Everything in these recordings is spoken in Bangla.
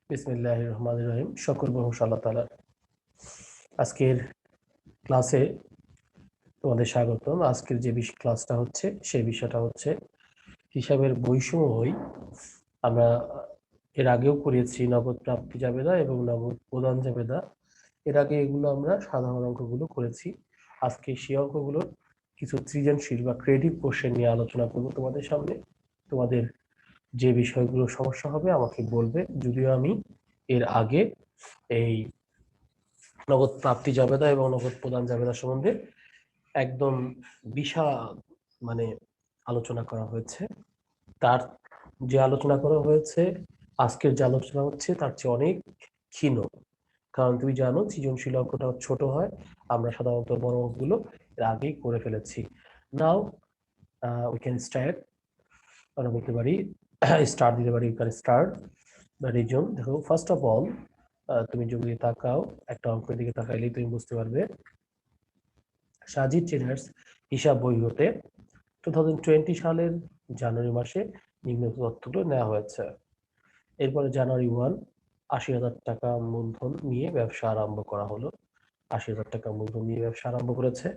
বিসমিল্লাহির রহমানির রহিম। সকল প্রশংসা আল্লাহ তাআলার। আজকের ক্লাসে তোমাদের স্বাগতম। আজকের যে ক্লাসটা হচ্ছে সেই বিষয়টা হচ্ছে হিসাবের বৈষম্যই। আমরা এর আগেও করেছি নগদ প্রাপ্তি জাবেদা এবং নগদ প্রদান জাবেদা। এর আগে এগুলো আমরা সাধারণ অঙ্কগুলো করেছি। আজকে সেই অঙ্কগুলোর কিছু সৃজনশীল বা ক্রিয়েটিভ কোশ্চেন নিয়ে আলোচনা করব তোমাদের সামনে। তোমাদের যে বিষয়গুলো সমস্যা হবে আমাকে বলবে। যদিও আমি এর আগে এই নগদ প্রাপ্তি জাবেদা এবং নগদ প্রদান জাবেদা সম্বন্ধে একদম বিশাল মানে আলোচনা করা হয়েছে। তার যে আলোচনা করা হয়েছে, আজকের যে আলোচনা হচ্ছে তার চেয়ে অনেক ক্ষীণ। কারণ তুমি জানো সৃজনশীল অঙ্কটা ছোট হয়, আমরা সাধারণত বড় অঙ্কগুলো এর আগেই করে ফেলেছি। Now we can start. আমরা বলতে পারি স্টার্ট দিতে পারি, স্টার্ট বা রিজন। দেখো, ফার্স্ট অফ অল তুমি যদি তাকাও, একটা অঙ্কের দিকে তাকাইলেই তুমি বুঝতে পারবে সাজিদ ট্রেডার্স হিসাব বই হতে 2020 সালের জানুয়ারি মাসে নিম্নোক্ত তথ্যগুলো নেওয়া হয়েছে। এরপরে জানুয়ারি 1 80,000 টাকা মূলধন নিয়ে ব্যবসা আরম্ভ করা হলো। 80,000 টাকা মূলধন নিয়ে ব্যবসা আরম্ভ করেছে।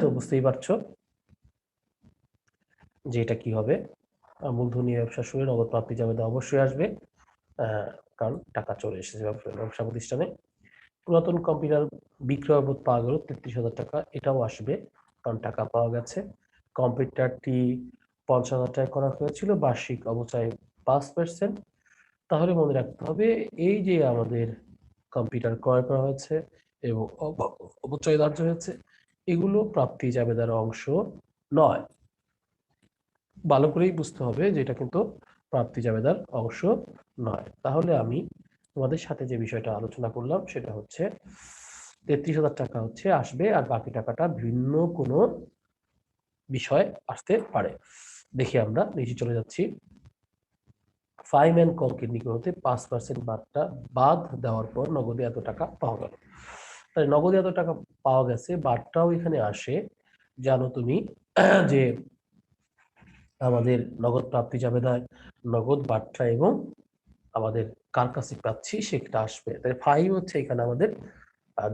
তো বুঝতেই পারছো যে এটা কি হবে। মূলধন নিয়ে ব্যবসা শুরু, নগদ প্রাপ্তি জাবেদা অবশ্যই আসবে, কারণ টাকা চলে এসেছে ব্যবসা প্রতিষ্ঠানে। পুরাতন কম্পিউটার বিক্রয় বোধ পাওয়া গেল 33,000 টাকা, এটাও আসবে কারণ টাকা পাওয়া গেছে। কম্পিউটারটি 50,000 টাকা করা হয়েছিল, বার্ষিক অবচয় 5%। তাহলে মনে রাখতে হবে এই যে আমাদের কম্পিউটার ক্রয় করা হয়েছে এবং অবচয় ধার্য হয়েছে, এগুলো প্রাপ্তি জাবেদার অংশ নয়। ভালো করেই বুঝতে হবে যে এটা কিন্তু প্রাপ্তি জাবেদার অংশ নয়। তাহলে আমি তোমাদের সাথে যে বিষয়টা আলোচনা করলাম সেটা হচ্ছে 33,000 টাকা হচ্ছে আসবে, আর বাকি টাকাটা ভিন্ন কোনো বিষয় আসতে পারে। দেখি আমরা নিচে চলে যাচ্ছি। ফাইভ ম্যান কংক্রিট নিকট হতে 5% বাদটা বাদ দেওয়ার পর নগদে এত টাকা পাওয়া গেল। তাই নগদে এত টাকা পাওয়া গেছে, বাদটাও এখানে আসে। জানো তুমি যে আমাদের নগদ প্রাপ্তি জাবেদায় নগদ বাট্টা এবং আমাদের কার কাছে পাচ্ছি সেটা আসবে। তাই ফাইভ হচ্ছে এখানে আমাদের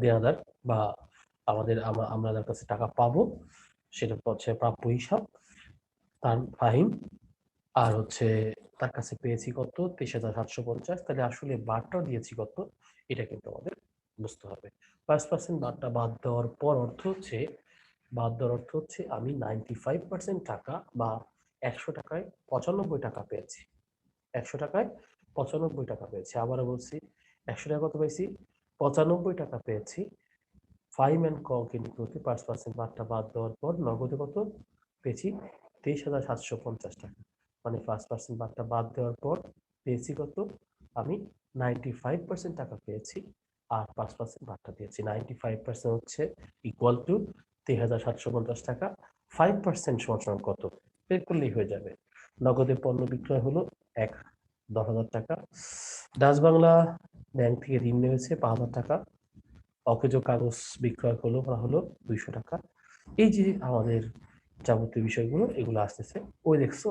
দেনাদার বা আমাদের আমরা যার কাছে টাকা পাবো সেটা হচ্ছে প্রাপ্য হিসাব, তার ফাহিম। আর হচ্ছে তার কাছে পেয়েছি কত, 23,750। তাহলে আসলে বারটা দিয়েছি কত, এটা কিন্তু আমাদের বুঝতে হবে। 5% বারটা বাদ দেওয়ার পর অর্থ হচ্ছে, বাদ দেওয়ার অর্থ হচ্ছে আমি 95% টাকা বা 100 টাকায় 95 টাকা পেয়েছি। 100 টাকায় 95 টাকা পেয়েছি। আবারও বলছি, 100 টাকা কত পেয়েছি? 95 টাকা পেয়েছি। ফাইভ অ্যান্ড কিন্তু 5% বারটা বাদ দেওয়ার পর নগদে কত পেয়েছি? 23,750 টাকা। মানে 5% বারটা বাদ দেওয়ার পর পেয়েছি কত? আমি 95% টাকা পেয়েছি, আর 5% বারটা দিয়েছি। 95% হচ্ছে ইকুয়াল টু 23,750 টাকা। 5% সমান কত বের করলেই হয়ে যাবে। নগদে পণ্য বিক্রয় হলো 10,000 টাকা। ডাচ বাংলা ব্যাংক থেকে ঋণ নেমেছে 5,000 টাকা। অকেজো কাগজ বিক্রয় করা হলো 200 টাকা। এই যে আমাদের যাবতীয় বিষয়গুলো, এগুলো আসতেছে। ওই দেখছো,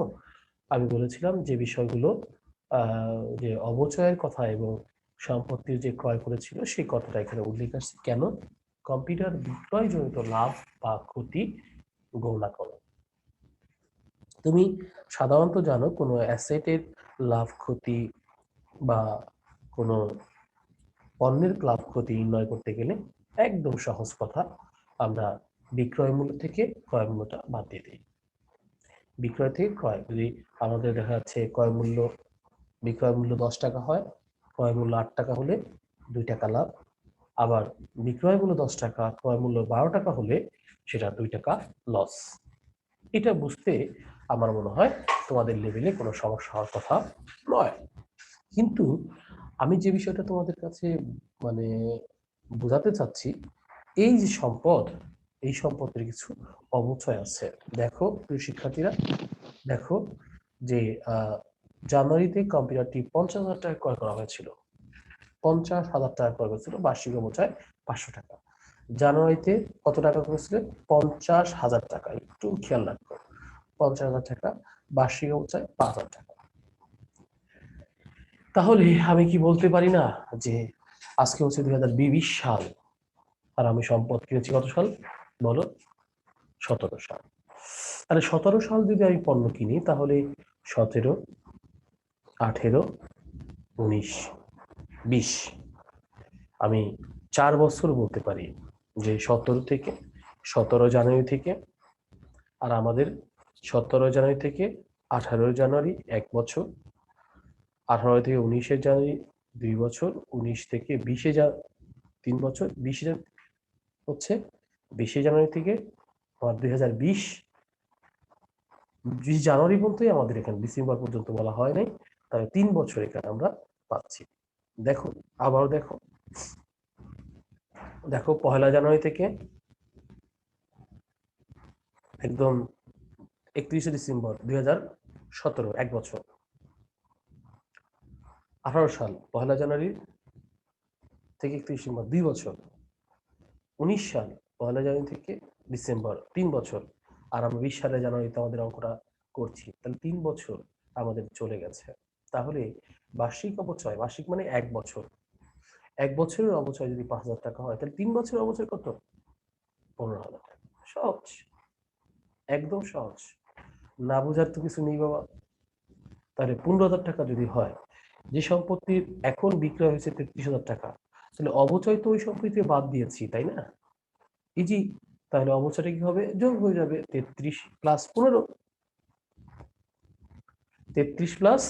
আমি বলেছিলাম যে বিষয়গুলো যে অবচয়ের কথা এবং সম্পত্তির যে ক্রয় করেছিল সেই কথাটা এখানে উল্লেখ আছে। কেন? কম্পিউটার বিক্রয় জনিত লাভ বা ক্ষতি গণনা করো। তুমি সাধারণত জানো কোনো অ্যাসেটের লাভ ক্ষতি বা কোনো পণ্যের লাভ ক্ষতি নির্ণয় করতে গেলে একদম সহজ কথা, আমরা বিক্রয় মূল্য থেকে ক্রয় মূল্যটা বাদ দিয়ে দিই। বিক্রয় থেকে ক্রয়, যদি আমাদের দেখা যাচ্ছে বিক্রয় মূল্য 10 টাকা হয়, ক্রয় মূল্য 8 টাকা হলে 2 টাকা লাভ। আবার বিক্রয় মূল্য 10 টাকা, ক্রয় মূল্য 12 টাকা হলে সেটা 2 টাকা লস। এটা বুঝতে আমার মনে হয় তোমাদের লেভেলে কোনো সমস্যা হওয়ার কথা নয়। কিন্তু আমি যে বিষয়টা তোমাদের কাছে মানে বোঝাতে চাচ্ছি, এই যে সম্পদ, এই সম্পদের কিছু অবচয় আছে। দেখো প্রিয় শিক্ষার্থীরা, দেখো যে জানুয়ারিতে কম্পিউটারটি 50,000 টাকা ক্রয় করা হয়েছিল। 50,000 টাকা ক্রয় করেছিল, বার্ষিক অবচয় 500 টাকা। জানুয়ারিতে কত টাকা করেছিল? 50,000 টাকা। একটু খেয়াল রাখো, 50,000 টাকা, বার্ষিক অবচয় 5,000 টাকা। তাহলে আমি কি বলতে পারি না যে আজকে হচ্ছে 2020 সাল, আর আমি সম্পদ কিনেছি কত সাল বলো? 17 সাল। তাহলে 17 সাল যদি আমি পণ্য কিনি তাহলে 17, 18, 19, 20, আমি 4 বছর বলতে পারি যে 17 জানুয়ারি থেকে, আর আমাদের 17 জানুয়ারি থেকে 18 জানুয়ারি 1 বছর, 18 থেকে 19 জানুয়ারি 2 বছর, 19 থেকে 20 3 বছর, 20 হচ্ছে 20 জানুয়ারি থেকে আমার 2020 জানুয়ারি বলতেই আমাদের এখানে ডিসেম্বর পর্যন্ত বলা হয় নাই, তাহলে 3 বছর এখানে আমরা পাচ্ছি। দেখো আবার দেখো, দেখো 1 জানুয়ারি থেকে একদম 31 ডিসেম্বর 2017, 1 বছর। 18 সাল 1 জানুয়ারি থেকে 31 ডিসেম্বর 2 বছর। 19 সাল 1 জানুয়ারি থেকে ডিসেম্বর 3 বছর। আর আমরা 20 সালে জানুয়ারিতে আমাদের অঙ্কটা করছি, তাহলে 3 বছর আমাদের চলে গেছে। তাহলে বার্ষিক অপচয়, বার্ষিক মানে 1 বছর, 1 বছরের অপচয় যদি 5,000 টাকা হয় তাহলে 3 বছরের অপচয় কত? 15,000 টাকা। সহজ, একদম সহজ, না বোঝার তো কিছু নেই বাবা। তাহলে 15,000 টাকা যদি হয়, যে সম্পত্তির এখন বিক্রয় হয়েছে 33,000 টাকা, তাহলে অবচয় তো ওই সম্পত্তি বাদ দিয়েছি, তাই না? ইজি। তাহলে অবচয়টা কি হবে? যোগ হয়ে যাবে 33 প্লাস 15, 33 প্লাস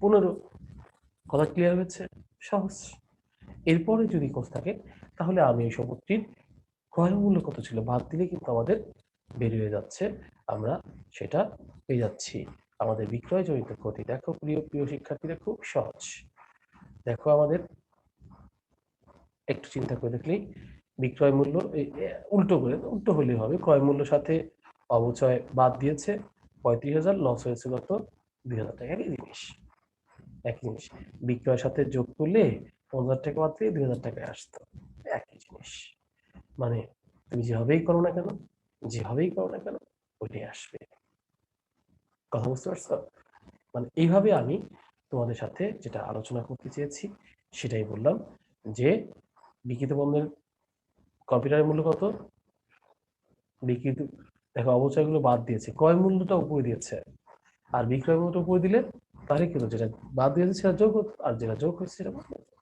15। কথা ক্লিয়ার হচ্ছে? সহজ। এরপরে যদি কোষ থাকে তাহলে আমি এই সম্পত্তির ক্রয় মূল্য কত ছিল বাদ দিলে কিন্তু আমাদের বের হয়ে যাচ্ছে, আমরা সেটা পেয়ে যাচ্ছি। আমাদের বিক্রয় জনিত ক্ষতি। দেখো প্রিয় প্রিয় শিক্ষার্থীরা, খুব সহজ। দেখো আমাদের একটু চিন্তা করে দেখলেই বিক্রয় মূল্য উল্টো করে, উল্টো হলে হবে, ক্রয় মূল্য সাথে অবচয় বাদ দিয়েছে 35,000, লস হয়েছে কত? 2,000 টাকা। একই জিনিস, একই জিনিস। বিক্রয়ের সাথে যোগ করলে 15,000 টাকা বাদ দিয়ে 2,000 টাকায় আসতো, একই জিনিস। মানে তুমি যেভাবেই করো না কেন, যেভাবেই করো না কেন ওইটাই আসবে। কথা বুঝতে পারছো? মানে এইভাবে আমি তোমাদের সাথে যেটা আলোচনা করতে চেয়েছি সেটাই বললাম, যে বিক্রিত পণ্যের কম্পিউটারের মূল্য কত, বিক্রিত, দেখো অবচয়গুলো বাদ দিয়েছে, ক্রয় মূল্যটা উপরে দিয়েছে, আর বিক্রয় মূল্যটা উপরে দিলে তাহলে কি হলো, যেটা বাদ দিয়েছে সেটা যোগ হতো, আর যেটা যোগ হয়েছে সেটা বাদ হতো।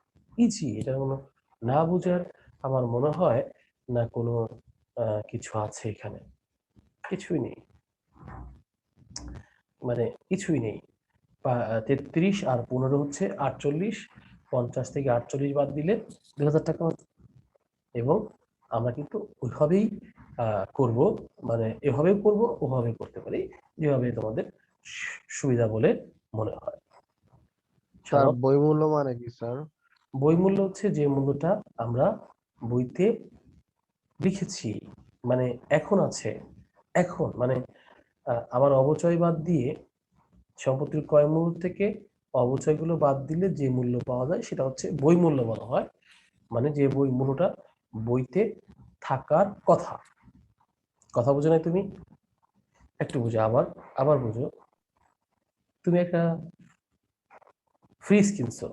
ইজি, এটা কোনো না বুঝার আমার মনে হয় না কোনো কিছু আছে এখানে, কিছুই নেই, মানে কিছুই নেই। 33 আর 15 হচ্ছে 48, 50 থেকে 48 বাদ দিলে 2,000 টাকা হতো। এবং আমরা কিন্তু ওইভাবেই করব, মানে এভাবেও করব, ওভাবে করতে পারি, যেভাবে তোমাদের সুবিধা বলে মনে হয়। স্যার বই মূল্য মানে কি স্যার? বই মূল্য হচ্ছে যে মূল্যটা আমরা বইতে লিখেছি, মানে এখন আছে, এখন মানে আমার অবচয় বাদ দিয়ে সম্পত্তির ক্রয় মূল্য থেকে অবচয়গুলো বাদ দিলে যে মূল্য পাওয়া যায় সেটা হচ্ছে বই মূল্য বলা হয়। মানে যে বই মূল্যটা বইতে থাকার কথা। কথা বুঝো নাই তুমি? একটু বুঝো, আবার আবার বুঝো। তুমি একটা ফ্রিজ কিনছো,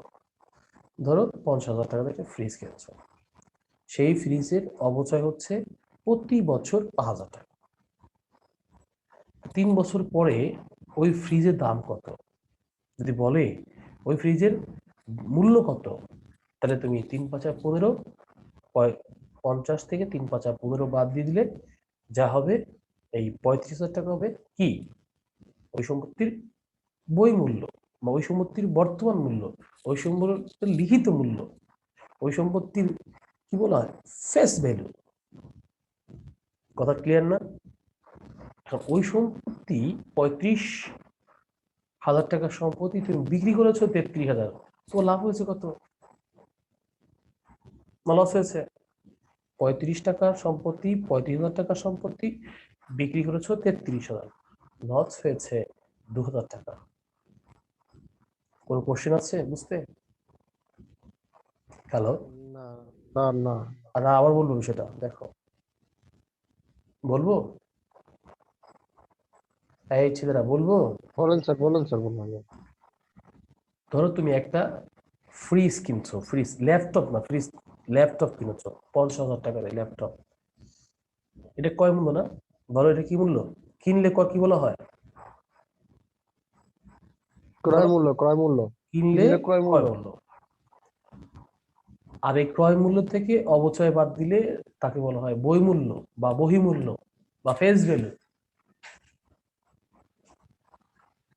ধরো 50,000 টাকা দিয়ে ফ্রিজ কিনছো, সেই ফ্রিজের অবচয় হচ্ছে প্রতি বছর 5,000 টাকা। 3 বছর পরে ওই ফ্রিজের দাম কত যদি বলে, ওই ফ্রিজের মূল্য কত, তাহলে তুমি 3 পাঁচা 15, 50 থেকে 3 পাঁচা 15 বাদ দিয়ে দিলে যা হবে এই 35,000 টাকা হবে কি ওই সম্পত্তির বই মূল্য, বা ওই সম্পত্তির বর্তমান মূল্য, ওই সম্পত্তির লিখিত মূল্য, ওই সম্পত্তির কি বলা হয়, ফেস ভ্যালু। কথা ক্লিয়ার না? ওই সম্পত্তি 35,000 টাকার সম্পত্তি তুমি বিক্রি করেছো 33,000, তো লাভ হয়েছে কত না লস হয়েছে? 35 টাকার সম্পত্তি, 35,000 টাকার সম্পত্তি বিক্রি করেছো 33,000, লস হয়েছে 2,000 টাকা। কোনো কোশ্চেন আছে বুঝতে? হ্যালো? না স্যার, না। আর আবার বলবো বিষয়টা, দেখো বলবো, এই ছেলেরা বলবো। বলেন স্যার, বলেন স্যার, বলুন। ধরো তুমি একটা ফ্রিজ কিনছো, ফ্রিজ, ল্যাপটপ না ফ্রিজ, ল্যাপটপ কিনেছো 50,000 টাকার ল্যাপটপ। এটা কয় মূল্য না? বলো এটা কি মূল্য? কিনলে কি বলা হয়? ক্রয় বলো, মূল্য, ক্রয় মূল্য। কিনলে কিনলে ক্রয় মূল্য। ক্রয় মূল্য। আর এই ক্রয় মূল্য থেকে অবচয় বাদ দিলে তাকে বলা হয় বই মূল্য বা বহিমূল্য বা ফেস ভ্যালু।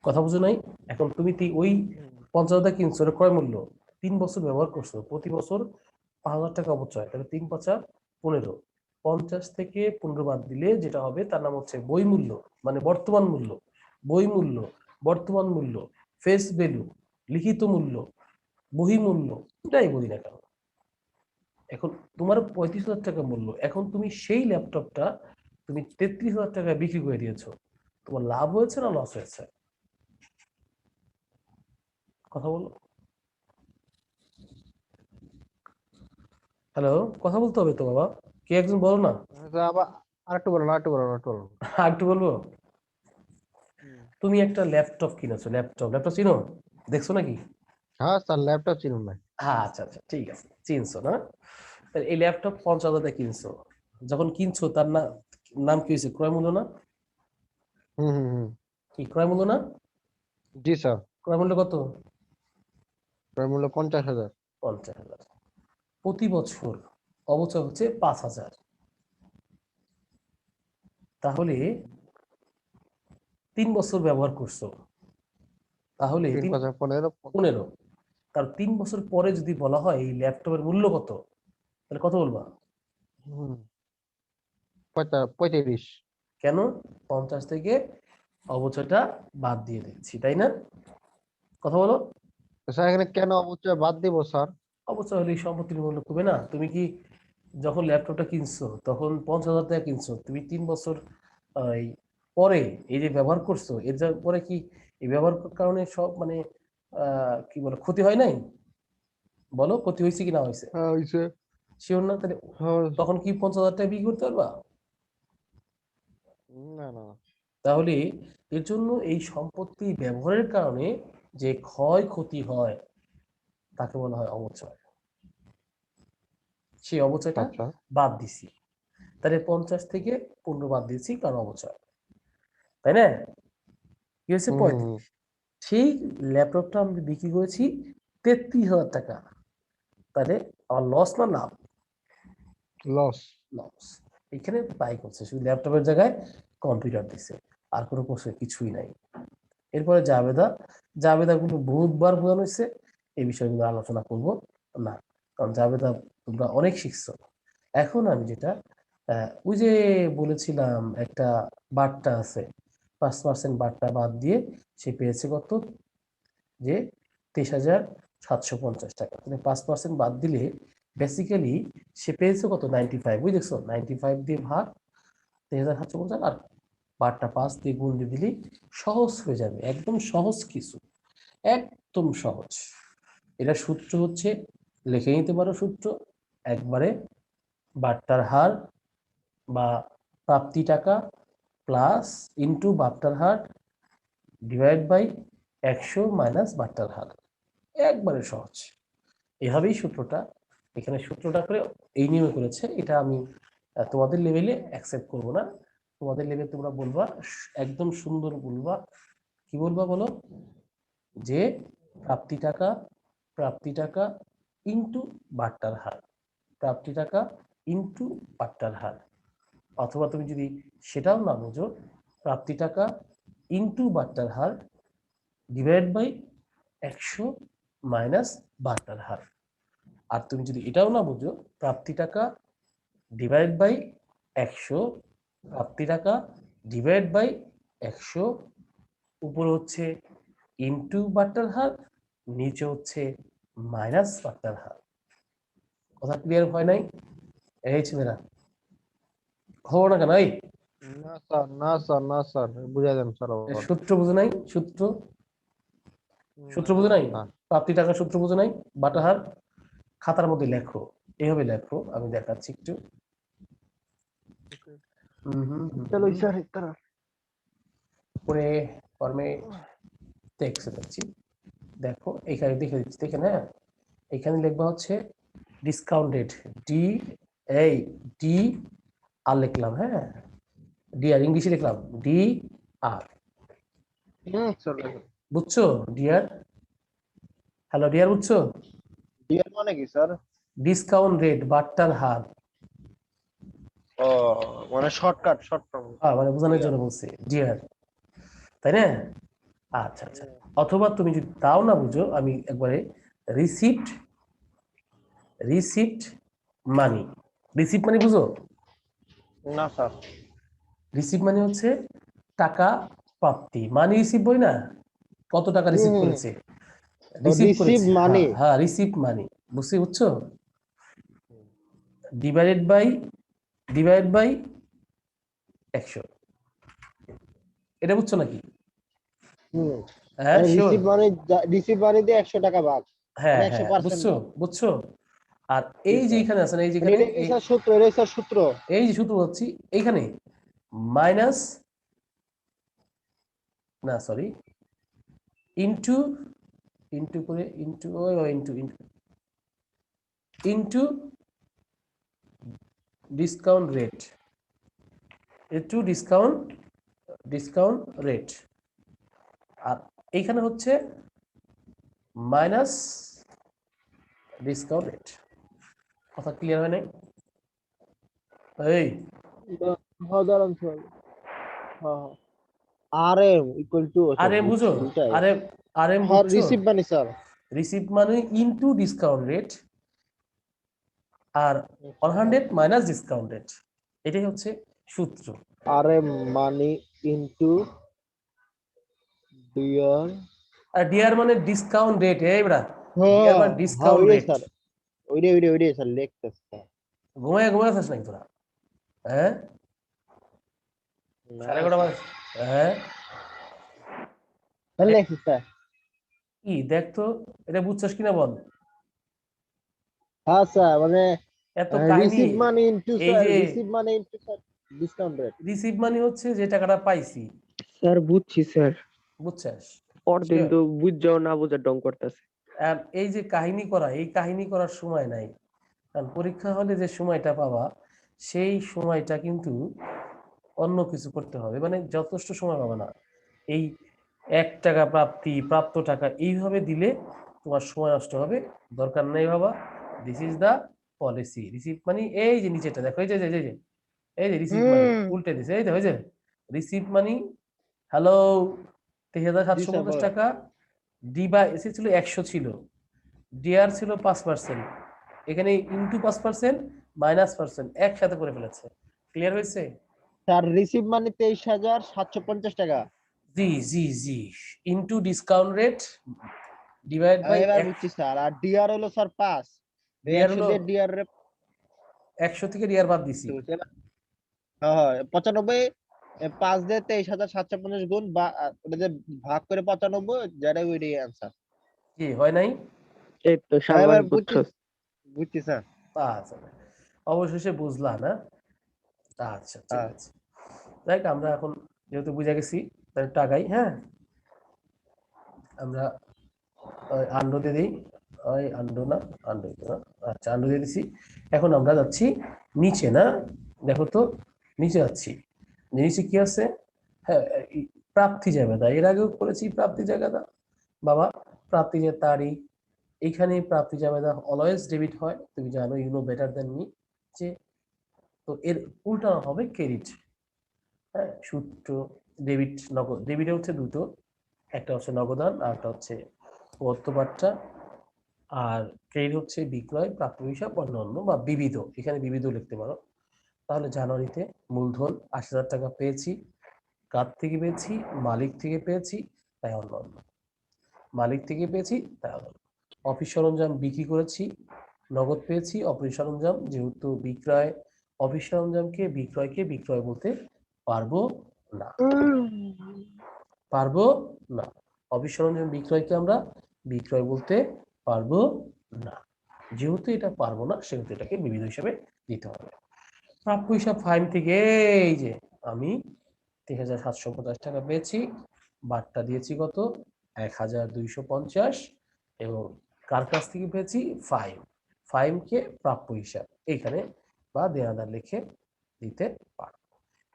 কথা বুঝো নাই? এখন তুমি ওই 50,000 কিনছো, এটা ক্রয় মূল্য, 3 বছর ব্যবহার করছো, প্রতি বছর 5,000 টাকা অবচয়, তাহলে 3 × 5 = 15। 50 থেকে 15 বাদ দিলে যেটা হবে তার নাম হচ্ছে বই মূল্য, মানে বর্তমান মূল্য। বই মূল্য, বর্তমান মূল্য, ফেস ভ্যালু, লিখিত মূল্য, বহিমূল্য, এটাই বলি না কেন। এখন তোমার 35,000 টাকা মূল্য, এখন তুমি সেই ল্যাপটপটা তুমি 33,000 টাকায় বিক্রি করে দিয়েছো, তোমার লাভ হয়েছে না লস হয়েছে? কথা বলো। হ্যালো, কথা বলতে হবে তো বাবা, কে একজন বলো না। আচ্ছা, আবার আরেকটু বলুন, আরেকটু বলুন, আরেকটু বলুন। আর একটু বলবো। তুমি একটা ল্যাপটপ কিনেছো, ল্যাপটপ, ল্যাপটপ চিনো? দেখছো নাকি? হ্যাঁ স্যার, ল্যাপটপ চিনুন না। হ্যাঁ, আচ্ছা আচ্ছা, ঠিক আছে, চিনছো না? তাহলে এই ল্যাপটপ 50,000 টাকা কিনছো, যখন কিনছো তার নাম কি হয়েছে? ক্রয় মূল্য না? হুম হুম হুম। কি ক্রয় মূল্য না? জি স্যার। ক্রয় মূল্য কত? ক্রয় মূল্য 50,000। 50,000। প্রতি বছর অবচয় হচ্ছে 5,000। তাহলে 3 বছর ব্যবহার করছো, তাহলে 3 × 5 = 15। 15। তার 3 বছর পরে যদি বলা হয় এই ল্যাপটপের মূল্য কত, তাহলে কত বলবা? হুম, 35। কেন? 50 থেকে অবচয়টা বাদ দিয়ে দিচ্ছি, তাই না? কথা বলো। স্যার এখানে কেন অবচয় বাদ দিব স্যার? অবচয় হলে এই সম্পত্তির মূল্য কমে না? তুমি কি যখন ল্যাপটপটা কিনছো তখন 50,000 টাকা কিনছো, তুমি 3 বছর এই পরে এই যে ব্যবহার করছো, এর পরে কি এই ব্যবহার করার কারণে সব মানে কি বলে ক্ষতি হয় নাই? বলো, ক্ষতি হয়েছে কি না হয়েছে? হ্যাঁ হইছে। শিওর না? তাহলে হ্যাঁ। তখন কি 50,000 টাকা বিক্রি করতে পারবা? না না। তাহলে এর জন্য এই সম্পত্তি ব্যবহারের কারণে যে ক্ষয়ক্ষতি হয় তাকে বলা হয় অবচয়। সেই অবচয়টা আচ্ছা। বাদ দিছি, তাহলে 50 থেকে 15 বাদ দিয়েছি কারণ অবচয়, তাই না? কি হয়েছে? হুম হুম 35। সেই ল্যাপটপটা আমি বিক্রি করেছি 33,000 টাকা, তাহলে আমার লস না লাভ? লস। লস। এখানে তাই করছে, শুধু ল্যাপটপের জায়গায় কম্পিউটার দিছে, আর কোনো কিছুই নাই। এরপরে জাবেদা, জাবেদা গুলো বহুতবার বোঝানো হয়েছে, এই বিষয়গুলো আলোচনা করব না, কারণ জাবেদা তোমরা অনেক শিখছো। এখন আমি যেটা ওই যে বলেছিলাম একটা বার্তা আছে, 5% বার্তা বাদ দিয়ে সে পেয়েছে কত? যে 23,750 টাকা। মানে 5% বাদ দিলে বেসিক্যালি সে পেয়েছে কত? 95, বুঝেছো? 95 দিয়ে ভাগ 23,750, আর বারটা 5 দিয়ে গুণ দিয়ে দিলেই সহজ হয়ে যাবে, একদম সহজ কিছু, একদম সহজ। এটা সূত্র হচ্ছে, লিখে নিতে পারো সূত্র একবারে, বার্তার হার বা প্রাপ্তি টাকা প্লাস ইন্টু বার্তার হার ডিভাইড বাই 100 মাইনাস বার্তার হার। একবারে সহজ। এভাবেই সূত্রটা, এখানে সূত্রটা করে এই নিয়মে করেছে, এটা আমি তোমাদের লেভেলে অ্যাকসেপ্ট করব না। তোমাদের লেভেল তোমরা বলবা, একদম সুন্দর বলবা। কি বলবা বলো? যে প্রাপ্তি টাকা, প্রাপ্তি টাকা ইন্টু বার্তার হার, প্রাপ্তি টাকা ইন্টু বার্তার হার। অথবা তুমি যদি সেটাও না বোঝো, প্রাপ্তি টাকা ইন্টু বার্তার হার ডিভাইড বাই 100 মাইনাস বার্তার হার। আর তুমি যদি এটাও না বুঝো, প্রাপ্তি টাকা ডিভাইড বাই 100, প্রাপ্তি টাকা ডিভাইড বাই 100, উপরে হচ্ছে ইনটু বার্তার হার, নিচে হচ্ছে মাইনাস বার্তার হার। কথা ক্লিয়ার হয় নাই? এই ছেলেরা খবর না কেন? এই না স্যার, না স্যার, না স্যার, বুঝাই দেন স্যার আবার। সূত্র বুঝে নাই? সূত্র, সূত্র না বুঝে নাই? স্যার। প্রাপ্তি টাকার সূত্র বুঝে নাই? বার্তার হার খাতার মধ্যে লেখো, এইভাবে লেখো, আমি দেখাচ্ছি একটু। চলো স্যার ইতারা। উপরে ফর্মে টেক্সট দেখাচ্ছি। দেখো এখানে দেখে দিচ্ছি, দেখে না, এখানে লিখবা হচ্ছে ডিসকাউন্ট রেট, ডি এই ডি আর লিখলাম, হ্যাঁ ডি আর ইংলিশে লিখলাম ডি আর, স্যার বুঝছো ডিয়ার? হ্যালো ডিয়ার, বুঝছো? ডিয়ার মানে কি স্যার? ডিসকাউন্ট রেট বাট্টার হার। ও মানে শর্টকাট, শর্ট ফর্ম। মানে বোঝানোর জন্য বলছি ডিয়ার, তাই না? আচ্ছা আচ্ছা, অথবা তুমি যদি তাও না বুঝো, আমি একবারে রিসিপ্ট, রিসিপ্ট মানি, রিসিপ্ট মানি বুঝো? না স্যার। রিসিপ্ট মানি হচ্ছে টাকা প্রাপ্তি, মানি রিসিভ বই না, কত টাকা রিসিভ করেছে, রিসিভ রিসিভ করেছে, মানি। হ্যাঁ হ্যাঁ রিসিপ্ট মানি, বুঝছো? ডিভাইডেড বাই, ডিভাইড বাই 100, এটা বুঝছো নাকি? হ্যাঁ শিওর, রিসিভ মানে দিয়ে 100 টাকা ভাগ, হ্যাঁ মানে হ্যাঁ 100% বুঝছো, ভাগ। বুঝছো? আর জি এই যে স্যার। এখানে আছে না, এই মানে যেখানে এটা কি স্যার সূত্র? এটা স্যার সূত্র। এই যে সূত্র হচ্ছে এইখানে মাইনাস, না সরি, ইনটু, ইনটু করে into into into discount rate, into discount, discount rate, আর এইখানে হচ্ছে মাইনাস ডিসকাউন্ট রেট। কথা ক্লিয়ার হয় নাই? এই সাধারণ স্যার। হ্যাঁ, RM equal to R M বুঝো, আর এম, আর এম হ্যাঁ বুঝছো? রিসিভ মানে স্যার। রিসিপ্ট মানে ইনটু ডিসকাউন্ট রেট, আর 100 মাইনাস ডিসকাউন্ট রেট, এটাই হচ্ছে সূত্র। RM money into dear. আর ডিআর মানে ডিসকাউন্ট রেট, এই বড়া, ডিআর হ্যাঁ মানে হ্যাঁ ডিসকাউন্ট ওইটাই রেট। স্যার, ওইটাই স্যার লিখতেছে স্যার। ঘুমায় ঘুমায় আছিস নাকি তোরা? হ্যাঁ না সাড়ে 11টা বাজে। হ্যাঁ স্যার লিখছি স্যার। কি দেখ তো, এটা বুঝছস কিনা বল? হ্যাঁ স্যার, মানে এত কাহিনী, রিসিভ মানি ইনটু এই স্যার, যে receive money into sir discount rate. Receive money হচ্ছে যে টাকাটা পাইছি, স্যার বুঝছি স্যার, বুঝছস? পরদিন তো বুঝাও না বুঝার ডং করতেছে। আর এই যে কাহিনী করা, এই কাহিনী করার সময় নাই, কারণ পরীক্ষা হলে যে সময়টা পাবা সেই সময়টা কিন্তু অন্য কিছু করতে হবে, মানে যথেষ্ট সময় পাবে না। এই 1 টাকা প্রাপ্তি, প্রাপ্ত টাকা এইভাবে দিলে তোমার সময় নষ্ট হবে, দরকার নেই বাবা। This is the policy. Receive money এই যে নিচেটা দেখো, এই যে এই যে রিসিভ মানি উল্টে দিছে, এই যে রিসিভ মানি, হ্যালো, জি স্যার 3,750 বলেন। টাকা, ডি বাই এসে ছিল 100 ছিল, ডিআর ছিল 5%, এখানে ইনটু 5% -% একসাথে করে ফেলেছে। ক্লিয়ার হয়েছে? স্যার রিসিভ মানি 23,750 টাকা। জি জি জি, into discount rate divide by এবার বুঝছি স্যার। আর ডিআর হলো স্যার 5, এই ডিআর 100 হলো দিয়ে ডিআর রে 100 থেকে ডিআর বাদ দিছি। হ্যাঁ হ্যাঁ 95, 5 দিয়ে 23,750 গুণ বা ওটা দিয়ে ভাগ করে 95, যেটা ওইটাই অ্যান্সার। কি হয় নাই? এই তো হ্যাঁ এবার সাংবাদিক বুঝছি, বুঝছস। বুঝছি স্যার। আচ্ছা, অবশেষে বুঝলা না? আচ্ছা ঠিক হ্যাঁ আছে, দেখ আমরা এখন যেহেতু বুঝে গেছি তাহলে টাকাই, হ্যাঁ আমরা আন্ডো দিয়ে দিই, ওই আন্ডো না, আন্ডো না, আচ্ছা আন্ডো দিয়ে দিছি। এখন আমরা যাচ্ছি নিচে, না দেখো তো, নিচে যাচ্ছি, নিচে কি আছে? হ্যাঁ প্রাপ্তি জাবেদা, এর আগেও করেছি প্রাপ্তি জাবেদা বাবা, প্রাপ্তি যে তারিখ, এইখানে প্রাপ্তি জাবেদা অলওয়েজ ডেবিট হয়, তুমি জানো, you know better than me, যে তো এর উল্টা হবে ক্রেডিট। হ্যাঁ সূত্র, ডেবিট নগদ, ডেবিটে হচ্ছে দুটো, একটা হচ্ছে নগদান আর একটা হচ্ছে পত্তবার্তা, আর ক্রেডিট হচ্ছে বিক্রয়, প্রাপ্য হিসাব, অন্যান্য বা বিবিধ, এখানে বিবিধ লিখতে পারো। তাহলে জানুয়ারিতে মূলধন 80,000 টাকা পেয়েছি, কার থেকে পেয়েছি? মালিক থেকে পেয়েছি, তাই অন্যান্য, মালিক থেকে পেয়েছি তাই অন্যান্য। অফিস সরঞ্জাম বিক্রি করেছি, নগদ পেয়েছি, অফিস সরঞ্জাম যেহেতু বিক্রয়, অফিস সরঞ্জামকে বিক্রয়কে বিক্রয় বলতে পারবো না, পারবো না, অফিস সরঞ্জাম বিক্রয়কে আমরা বিক্রয় বলতে পারবো না, যেহেতু এটা পারবো না সেহেতু এটাকে বিবিধ হিসাবে দিতে হবে। প্রাপ্য হিসাব ফাইন থেকে এই যে আমি 3,750 টাকা পেয়েছি, বারটা দিয়েছি কত? 1250 এবং কার কাছ থেকে পেয়েছি ফাইমকে প্রাপ্য হিসাব এখানে বা দেনাদার লিখে দিতে পারো।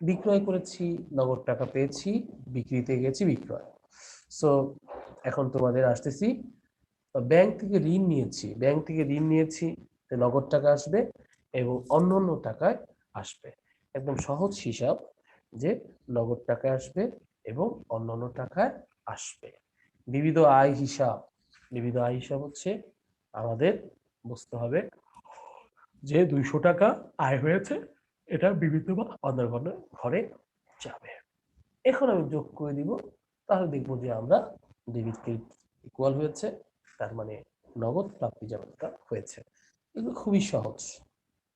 বিক্রয় করেছি, নগদ টাকা পেয়েছি, বিক্রিতে গেছি বিক্রয়। সো এখন তোমাদের আসতেছি, ব্যাংক থেকে ঋণ নিয়েছি, নগদ টাকা আসবে এবং অন্যান্য টাকায় আসবে। একদম সহজ হিসাব যে নগদ টাকায় আসবে এবং অন্যান্য টাকায় আসবে। বিবিধ আয় হিসাব হচ্ছে আমাদের বুঝতে হবে যে 200 টাকা আয় হয়েছে, এটা বিবিধ বা অন্য ঘরে যাবে। এখন আমি যোগ করে দিব, তাহলে দেখবো যে আমরা ডেবিট ক্রেডিট ইকুয়াল হয়েছে, তার মানে নগদ প্রাপ্তি জাবেদা হয়েছে। এগুলো খুবই সহজ,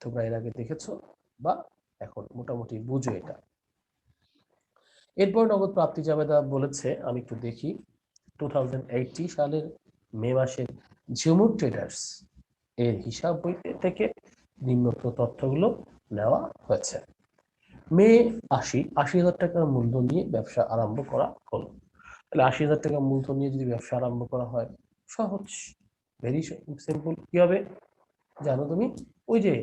তোমরা এর আগে দেখেছো বা এখন মোটামুটি বুঝো এটা। এরপর নগদ প্রাপ্তি জাবেদা বলেছে, আমি একটু দেখি 2018 সালের মে মাসের ঝুমুর ট্রেডার্স এর হিসাব বইতে থেকে নিম্নোক্ত তথ্যগুলো নেওয়া হয়েছে। মে ৮০,০০০ টাকার মূলধন নিয়ে ব্যবসা আরম্ভ করা হলো। তাহলে ৮০,০০০ টাকা মূলধন নিয়ে যদি ব্যবসা আরম্ভ করা হয়, সহজ, ভেরি সিম্পল। কি হবে জানো তুমি? ওই যে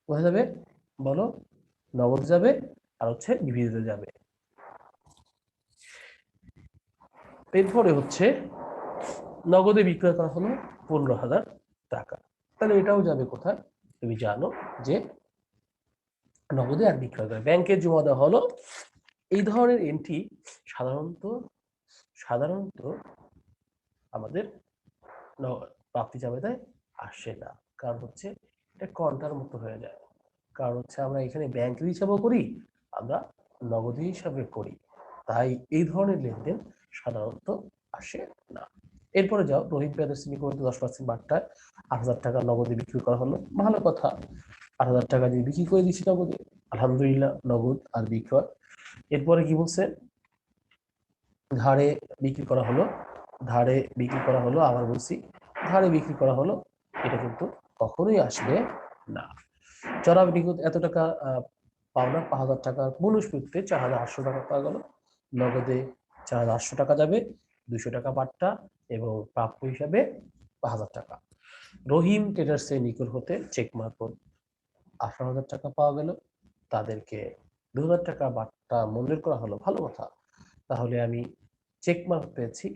কোথায় যাবে বলো? নগদ যাবে আর হচ্ছে বিবিধ যাবে। এরপরে হচ্ছে নগদে বিক্রয় করা হলো 15,০০০ টাকা। তাহলে এটাও যাবে কোথায়? তুমি জানো যে নগদে আর বিক্রয় করে ব্যাংকে জমা দেওয়া হলো। এই ধরনের এন্ট্রি সাধারণত আমাদের প্রাপ্তি জাবেদায় আসে না, কারণ হচ্ছে এটা কন্টার মতো হয়ে যায়। কারণ হচ্ছে আমরা এখানে ব্যাংকের হিসাবও করি, আমরা নগদী হিসাবে করি, তাই এই ধরনের লেনদেন সাধারণত আসে না। এরপরে যাও, রহিম পেঁয়াজের চিনি করে 10% বাট্টায় 8,000 টাকা নগদে বিক্রি করা হলো। ভালো কথা, 8,000 টাকা দিয়ে বিক্রি করে দিচ্ছি নগদে, আলহামদুলিল্লাহ, নগদ আর বিক্রয়। এরপরে কি বলছে? ধারে বিক্রি করা হলো, আবার বলছি ধারে বিক্রি করা হলো, এটা কিন্তু কখনোই আসবে না। চড়া বিনিয়োগ এত টাকা পাওনা 5,000 টাকার মূল্যস্ফীতিতে 4,800 টাকা পাওয়া গেল। নগদে 4,800 টাকা যাবে, 200 টাকা বাট্টা এবং প্রাপ্য হিসাবে 5,000 টাকা। রহিম ট্রেডার্সের নিকট হতে চেক মারফত 18,000 টাকা পাওয়া গেল, তাদেরকে 2,000 টাকা বাট্টা মঞ্জুর করা হলো। ভালো কথা, তাহলে আমি চেক মার্ক পেয়েছি,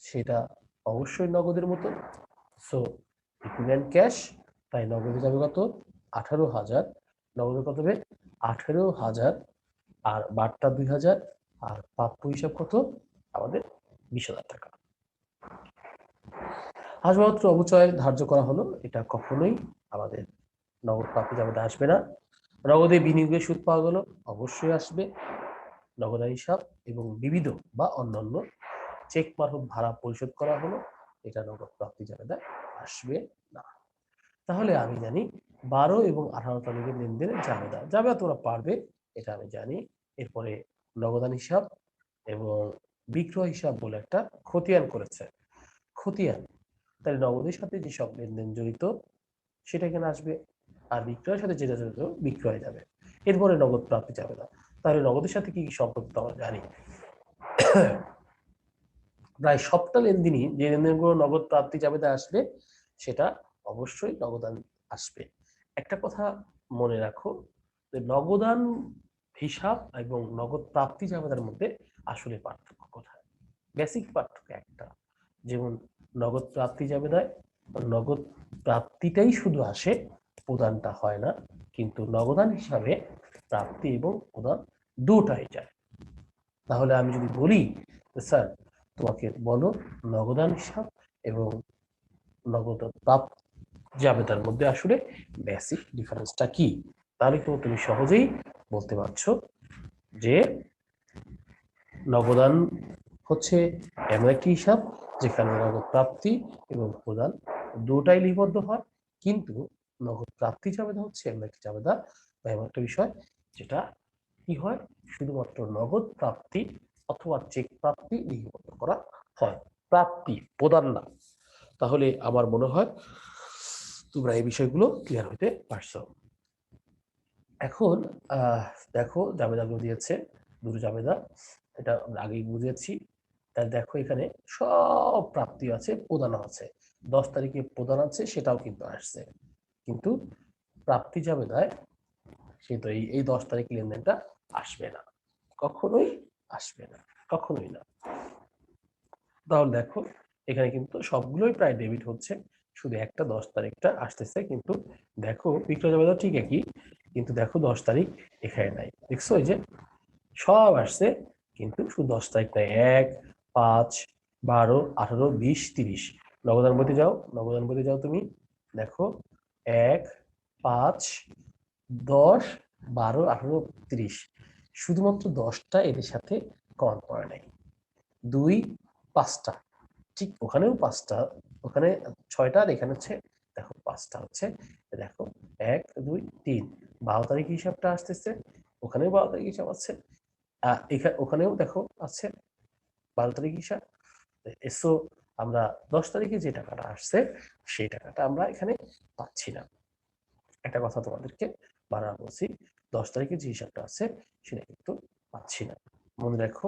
সেটা অবশ্যই নগদের মতো। সো ইকুইভ্যালেন্ট ক্যাশ, তাই নগদে যাবে কত? 18,000। নগদে কত হবে? 18,000, আর বাট্টা 2,000, আর প্রাপ্য হিসাব কত আমাদের? 20,000 টাকা। আসবাবপত্র অবচয় ধার্য করা হলো, এটা কখনোই আমাদের নগদ প্রাপ্তি জাবেদা আসবে না। নগদে বিনিয়োগের সুদ পাওয়া গেল, অবশ্যই আসবে নগদান হিসাব। এবং বিবিধ বা অন্যান্য চেক মারফত ভাড়া পরিশোধ করা হলো, এটা নগদ প্রাপ্তি জাবেদা আসবে না। তাহলে আমি জানি 12 এবং 18 তারিখের লেনদেনের জাবেদা তোমরা পারবে, এটা আমি জানি। এরপরে নগদান হিসাব এবং বিক্রয় হিসাব বলে একটা খতিয়ান করেছে। খতিয়ান, তাহলে নগদের সাথে যেসব লেনদেন জড়িত সেটা এখানে আসবে, আর বিক্রয়ের সাথে যেটা জড়িত বিক্রয় যাবে। এরপরে নগদ প্রাপ্তি জাবেদা, তাহলে নগদের সাথে কি কি সম্পর্ক আমরা জানি। প্রায় সবটা লেনদেনই, যে লেনদেনগুলো নগদ প্রাপ্তি জাবেদা আসবে সেটা অবশ্যই নগদান আসবে। একটা কথা মনে রাখো, যে নগদান হিসাব এবং নগদ প্রাপ্তি জাবেদার মধ্যে আসলে পার্থক্য কোথায়? বেসিক পার্থক্য একটা, যেমন নগদ প্রাপ্তি জাবেদায় নগদ প্রাপ্তিটাই শুধু আসে, প্রদানটা হয় না, কিন্তু নগদান হিসাবে প্রাপ্তি এবং প্রদান দুটাই যায়। তাহলে আমি যদি বলি স্যার তোমাকে বলো নগদান হিসাব এবং নগদ প্রাপ্তি জাবেদার মধ্যে আসলে বেসিক ডিফারেন্সটা কি, তাহলে তো তুমি সহজেই বলতে পারছো যে নগদান হচ্ছে এমন একটি হিসাব যেখানে নগদ প্রাপ্তি এবং প্রদান দুটাই লিপিবদ্ধ হয়, কিন্তু নগদ প্রাপ্তি জাবেদা হচ্ছে এমন একটি জাবেদা বা এমন একটা বিষয় যেটা কি হয়, শুধুমাত্র নগদ প্রাপ্তি অথবা চেক প্রাপ্তি লিপিবদ্ধ করা হয়, প্রাপ্তি প্রদান না। তাহলে আমার মনে হয় তোমরা এই বিষয়গুলো ক্লিয়ার হইতে পারছো। এখন দেখো জাবেদাগুলো দিয়েছে, দুটো জাবেদা, এটা আমরা আগেই বুঝেছি। তাহলে দেখো এখানে সব প্রাপ্তি আছে, প্রদানও আছে। 10 তারিখে প্রদান আছে, সেটাও কিন্তু আসছে, কিন্তু প্রাপ্তি জাবেদায় কিন্তু এই 10 তারিখ লেনদেনটা আসবে না, কখনোই আসবে না, কখনোই না। তাহলে দেখো এখানে কিন্তু সবগুলোই প্রায় ডেবিট হচ্ছে, শুধু একটা 10 তারিখটা আসতেছে। কিন্তু দেখো বিক্রয় জাবেদা ঠিক একই, কিন্তু দেখো 10 তারিখ এখানে নাই। দেখছো এই যে সব আসছে, কিন্তু শুধু 10 তারিখ নাই। 1, 5, 12, 18, 20, 30। নগদান বইতে যাও, নগদান বইতে যাও তুমি, দেখো 1, 5, 10, 12, 18, 30, শুধুমাত্র 10টা এদের সাথে কম পড়ে নাই। 2, 5টা, ঠিক ওখানেও 5টা, ওখানে 6টা, আর এখানে হচ্ছে দেখো 5টা হচ্ছে। দেখো 1, 2, 3, 12 তারিখ হিসাবটা আসতেছে, ওখানেও 12 তারিখ হিসাব আছে, ওখানেও দেখো আছে 12 তারিখ হিসাব। এসো আমরা 10 তারিখে যে টাকাটা আসছে সেই টাকাটা আমরা এখানে পাচ্ছি না। একটা কথা তোমাদেরকে বারবার বলছি, 10 তারিখে যে হিসাবটা আছে সেটা কিন্তু পাচ্ছি না। মনে রাখো,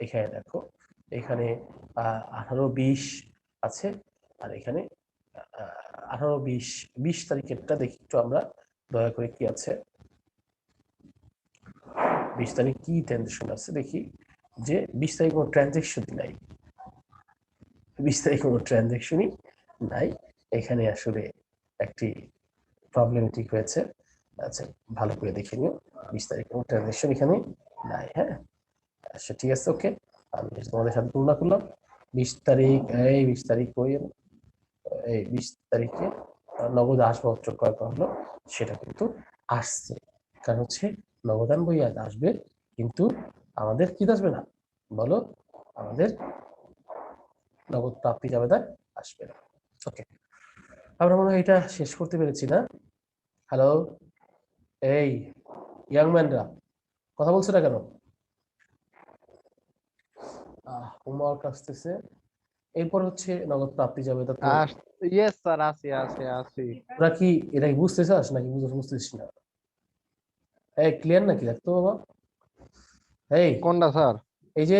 এখানে দেখো, এখানে 18, 20 আছে, আর এখানে 18, 20, 20 তারিখেরটা দেখি একটু আমরা দয়া করে, কি আছে 20 তারিখ কি ট্রানজেকশন আছে দেখি। যে 20 তারিখ কোনো ট্রানজেকশনই নাই, 20 তারিখ কোনো ট্রানজেকশনই নাই। এখানে আসলে একটি প্রবলেমেটিক হয়েছে। আচ্ছা ভালো করে দেখে নিও, 20 তারিখ কোনো ট্রানজেকশন এখানে নাই। হ্যাঁ আচ্ছা ঠিক আছে, ওকে। আমি তোমাদের সাথে তুলনা করলাম 20 তারিখ, এই 20 তারিখ ওই এই 20 তারিখে নগদ আসবাবপত্র ক্রয় করা হলো, সেটা কিন্তু আসছে। কারণ হচ্ছে নগদান বই আজ আসবে, কিন্তু আমাদের কি আসবে না বলো, আমাদের নগদ প্রাপ্তি জাবেদা আসবে না। ওকে, আমরা মনে হয় এটা শেষ করতে পেরেছি না? হ্যালো, এই ইয়াংম্যানরা কথা বলছো না কেন? হোমওয়ার্ক আসতেছে, এরপর হচ্ছে নগদ প্রাপ্তি জাবেদা। তো ইয়েস স্যার, আসি। তোরা কি এটা কি বুঝতে চাস নাকি বুঝতেছিস না? এই ক্লিয়ার নাকি দেখতো বাবা? এই কোনটা স্যার? এই যে